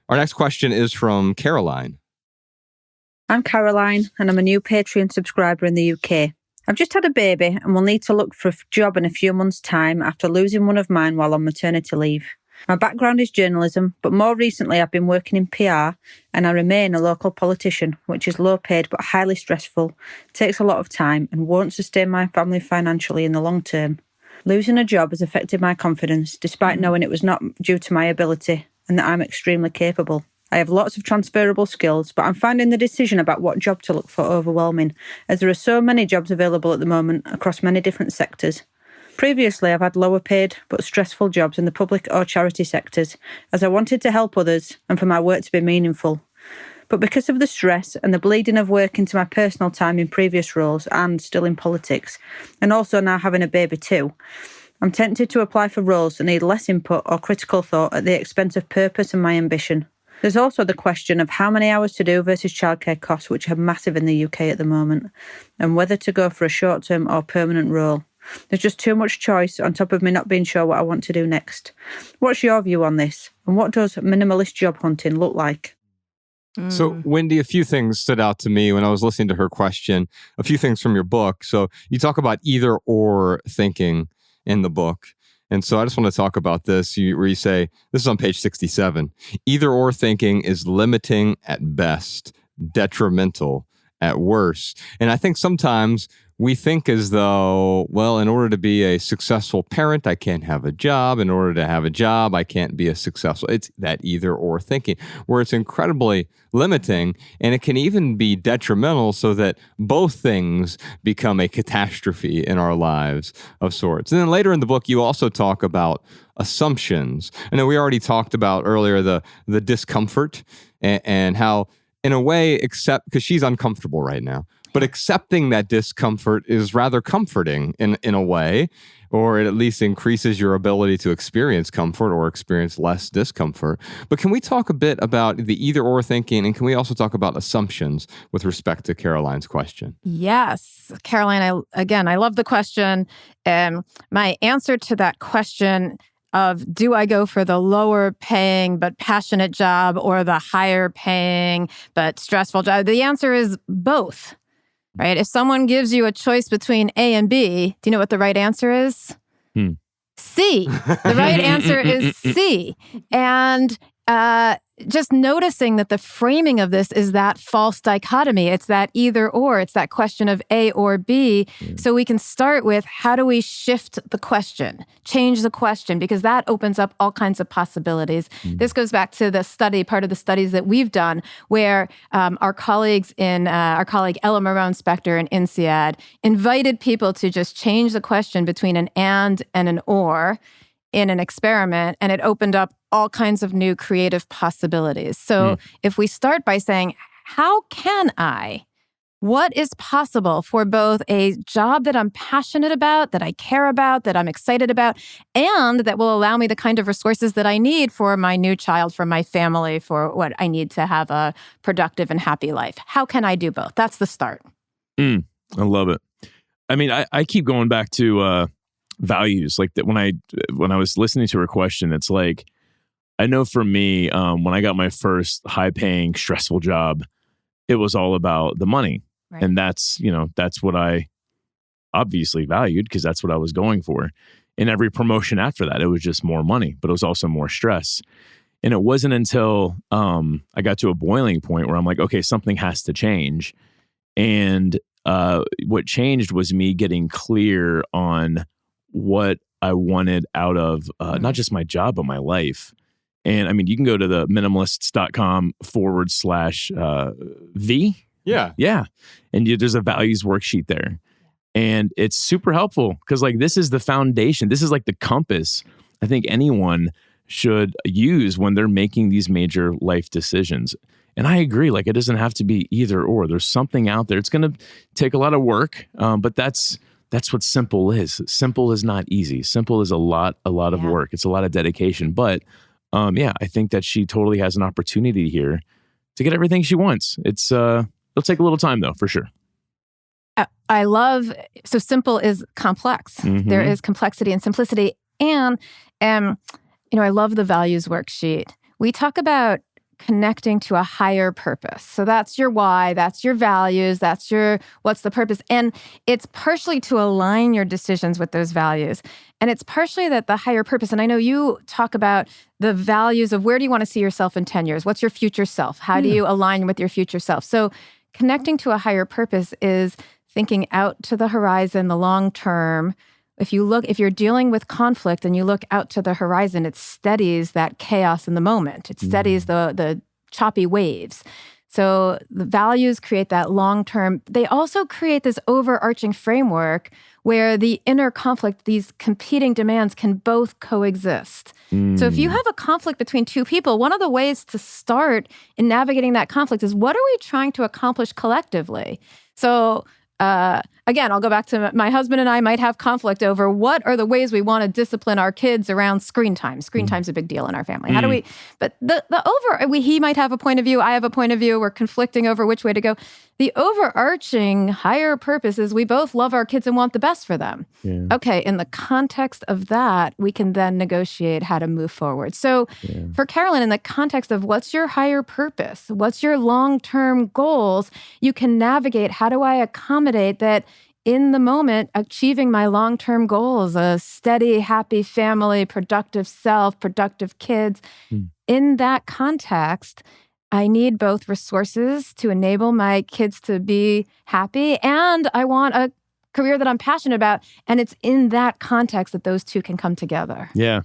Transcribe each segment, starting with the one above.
Our next question is from Caroline. I'm Caroline, and I'm a new Patreon subscriber in the UK. I've just had a baby and will need to look for a job in a few months' time after losing one of mine while on maternity leave. My background is journalism, but more recently I've been working in PR, and I remain a local politician, which is low paid but highly stressful, takes a lot of time, and won't sustain my family financially in the long term. Losing a job has affected my confidence, despite knowing it was not due to my ability and that I'm extremely capable. I have lots of transferable skills, but I'm finding the decision about what job to look for overwhelming, as there are so many jobs available at the moment across many different sectors. Previously, I've had lower paid but stressful jobs in the public or charity sectors, as I wanted to help others and for my work to be meaningful. But because of the stress and the bleeding of work into my personal time in previous roles and still in politics, and also now having a baby too, I'm tempted to apply for roles that need less input or critical thought at the expense of purpose and my ambition. There's also the question of how many hours to do versus childcare costs, which are massive in the UK at the moment, and whether to go for a short-term or permanent role. There's just too much choice on top of me not being sure what I want to do next. What's your view on this? And what does minimalist job hunting look like? So, Wendy, a few things stood out to me when I was listening to her question, a few things from your book. So you talk about either or thinking in the book. And so I just want to talk about this, where you say, this is on page 67, either or thinking is limiting at best, detrimental at worst. And I think sometimes we think as though, well, in order to be a successful parent, I can't have a job. In order to have a job, I can't be a successful. It's that either or thinking where it's incredibly limiting, and it can even be detrimental so that both things become a catastrophe in our lives of sorts. And then later in the book, you also talk about assumptions. I know we already talked about earlier the discomfort and how, in a way, because she's uncomfortable right now, but accepting that discomfort is rather comforting in a way, or it at least increases your ability to experience comfort or experience less discomfort. But can we talk a bit about the either or thinking, and can we also talk about assumptions with respect to Caroline's question? Yes. Caroline, I love the question. My answer to that question of do I go for the lower paying but passionate job or the higher paying but stressful job? The answer is both. Right? If someone gives you a choice between A and B, do you know what the right answer is? C. The right answer is C. And just noticing that the framing of this is that false dichotomy. It's that either or. It's that question of A or B. So we can start with how do we shift the question, change the question, because that opens up all kinds of possibilities. This goes back to the study, part of the studies that we've done, where our colleague Ella Marone-Spector in INSEAD invited people to just change the question between an and an or in an experiment, and it opened up all kinds of new creative possibilities. So if we start by saying, how can I? What is possible for both a job that I'm passionate about, that I care about, that I'm excited about, and that will allow me the kind of resources that I need for my new child, for my family, for what I need to have a productive and happy life? How can I do both? That's the start. I love it. I mean, I keep going back to values. Like that when I was listening to her question, it's like, I know for me, when I got my first high-paying, stressful job, it was all about the money. Right. And that's what I obviously valued because that's what I was going for. And every promotion after that, it was just more money, but it was also more stress. And it wasn't until I got to a boiling point where I'm like, okay, something has to change. And what changed was me getting clear on what I wanted out of not just my job, but my life. And I mean, you can go to the minimalists.com/V. Yeah. And there's a values worksheet there. And it's super helpful because like this is the foundation. This is like the compass I think anyone should use when they're making these major life decisions. And I agree, like it doesn't have to be either or. There's something out there. It's going to take a lot of work, but that's what simple is. Simple is not easy. Simple is a lot of work. It's a lot of dedication. But I think that she totally has an opportunity here to get everything she wants. It'll take a little time though, for sure. I love, so simple is complex. There is complexity and simplicity. And, I love the values worksheet. We talk about connecting to a higher purpose. So that's your why, that's your values, that's your what's the purpose. And it's partially to align your decisions with those values. And it's partially that the higher purpose. And I know you talk about the values of where do you want to see yourself in 10 years? What's your future self? How do you align with your future self? So connecting to a higher purpose is thinking out to the horizon, the long term. If you're dealing with conflict and you look out to the horizon, it steadies that chaos in the moment. It steadies the choppy waves. So the values create that long-term. They also create this overarching framework where the inner conflict, these competing demands can both coexist. So if you have a conflict between two people, one of the ways to start in navigating that conflict is, what are we trying to accomplish collectively? So again, I'll go back to my husband and I might have conflict over what are the ways we want to discipline our kids around screen time. Screen time's a big deal in our family. How do we, but he might have a point of view, I have a point of view, we're conflicting over which way to go. The overarching higher purpose is we both love our kids and want the best for them. Yeah. Okay, in the context of that, we can then negotiate how to move forward. So for Carolyn, in the context of what's your higher purpose, what's your long-term goals, you can navigate, how do I accommodate that in the moment, achieving my long-term goals, a steady, happy family, productive self, productive kids. In that context, I need both resources to enable my kids to be happy, and I want a career that I'm passionate about. And it's in that context that those two can come together. Yeah.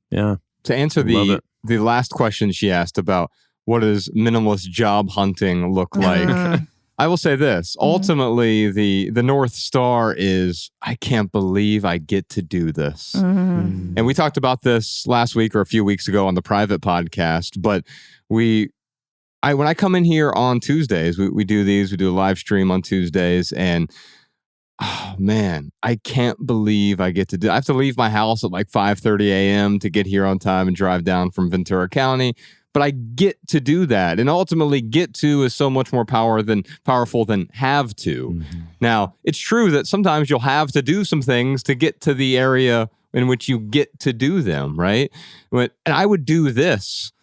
Yeah. To answer the last question she asked about what does minimalist job hunting look like, I will say this. Ultimately, the North Star is, I can't believe I get to do this. And we talked about this last week or a few weeks ago on the private podcast, but when I come in here on Tuesdays, we do a live stream on Tuesdays, and oh man, I can't believe I get to do. I have to leave my house at like 5:30 a.m. to get here on time and drive down from Ventura County. But I get to do that, and ultimately, get to is so much more powerful than have to. Now, it's true that sometimes you'll have to do some things to get to the area in which you get to do them, right? And I would do this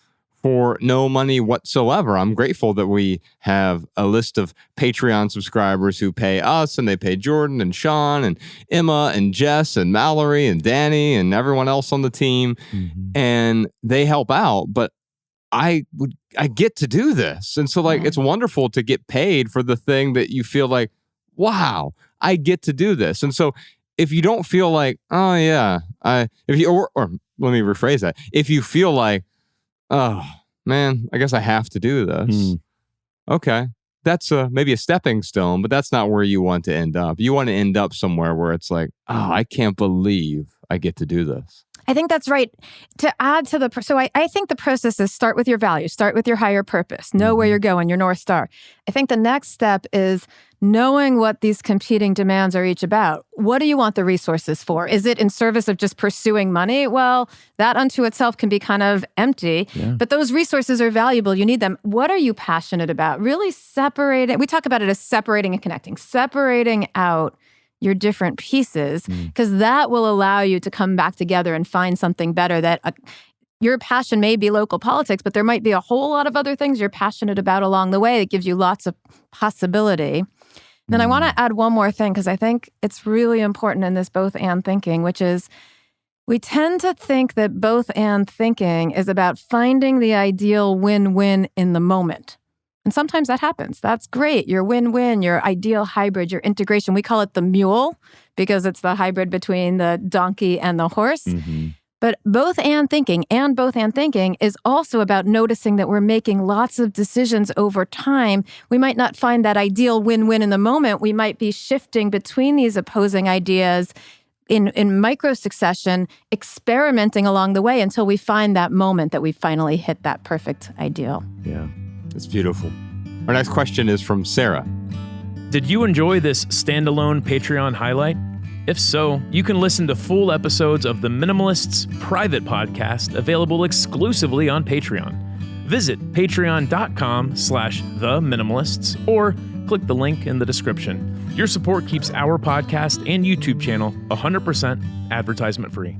for no money whatsoever. I'm grateful that we have a list of Patreon subscribers who pay us, and they pay Jordan and Sean and Emma and Jess and Mallory and Danny and everyone else on the team, and they help out. But I get to do this. And so it's wonderful to get paid for the thing that you feel like, wow, I get to do this. And so if you don't feel like, oh yeah, or let me rephrase that. If you feel like, oh man, I guess I have to do this. Okay. That's maybe a stepping stone, but that's not where you want to end up. You want to end up somewhere where it's like, oh, I can't believe I get to do this. I think that's right. To add to so I think the process is start with your values, start with your higher purpose, know where you're going, your North Star. I think the next step is knowing what these competing demands are each about. What do you want the resources for? Is it in service of just pursuing money? Well, that unto itself can be kind of empty, but those resources are valuable. You need them. What are you passionate about? Really separate it. We talk about it as separating and connecting, separating out your different pieces, because that will allow you to come back together and find something better. That your passion may be local politics, but there might be a whole lot of other things you're passionate about along the way that gives you lots of possibility. Then I want to add one more thing, because I think it's really important in this both and thinking, which is we tend to think that both and thinking is about finding the ideal win-win in the moment. And sometimes that happens. That's great. Your win-win, your ideal hybrid, your integration. We call it the mule because it's the hybrid between the donkey and the horse. But both and thinking is also about noticing that we're making lots of decisions over time. We might not find that ideal win-win in the moment. We might be shifting between these opposing ideas in micro succession, experimenting along the way until we find that moment that we finally hit that perfect ideal. Yeah. It's beautiful. Our next question is from Sarah. Did you enjoy this standalone Patreon highlight? If so, you can listen to full episodes of the Minimalists private podcast available exclusively on Patreon. Visit patreon.com/theminimalists or click the link in the description. Your support keeps our podcast and YouTube channel 100% advertisement free.